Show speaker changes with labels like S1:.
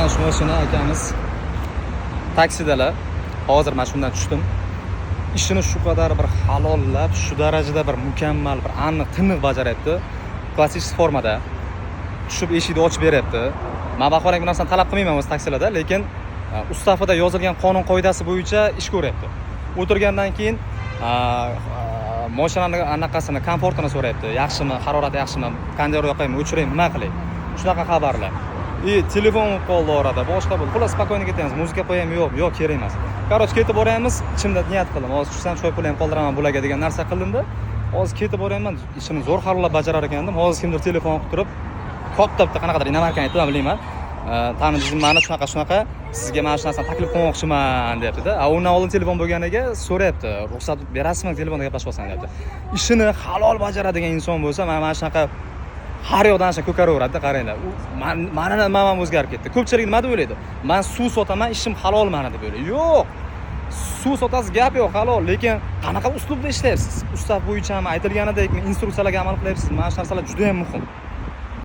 S1: mana shu mashina akamiz taksidalar. Hozir men shundan tushdim. İşini shu qadar bir halollab, shu darajada bir mukammal, bir aniq, tiniq bajaryapti. Klassik formada. Tushib eshikni ochib beryapti. Men vaholanki bu narsani talab qilmayman o'z taksilarda, lekin ustafida yozilgan qonun qoidasi bo'yicha ish ko'ryapti. O'tirgandan keyin mashinani anaqasini, komfortini so'rayapti. Yaxshimi, harorati yaxshimi, konditsioner yoqaymi, o'chiraymi, nima qilay? Shunaqa xabarlar. Telefon qoldi orada, boshqa bo'ldi. Xullas spokойно ketamiz. Muzika qo'yaymi, yo'q, kerak emas. Qaroch ketib boramiz. Ichimda niyat qildim. Hozir tushsam choy pul ham qoldiraman bularga degan narsa qildim-da. Hozir ketib boraman. Ishimni zo'r xarollab bajarar ekandim. Hozir kimdir telefon qilib turib, katta qanaqadir inamarkan aytdi, men bilmayman. Tanidingizmi, meni shunaqa sizga mana shu narsani taklif qilmoqchiman deyapti-da. Undan oldin telefon bo'lganiga so'rayapti. Ruxsat berasizmi telefonda gaplashib olsam deyapti. Ishini halol bajaradigan inson bo'lsa, mana shunaqa har yoqdan ko'karaveradi, qaranglar. Meni nimam o'zgarib ketdi. Ko'pchilik nima deb o'ylaydi? Men suv sotaman, ishim halol meni deb o'ylaydi. Yo'q. Suv sotasiz, gap yo'q, halol, lekin qanaqa uslubda ishlayapsiz? Ustav bo'yichami aytilganidek instruksiyalarga amal qilyapsiz? Mana shu narsalar juda ham muhim.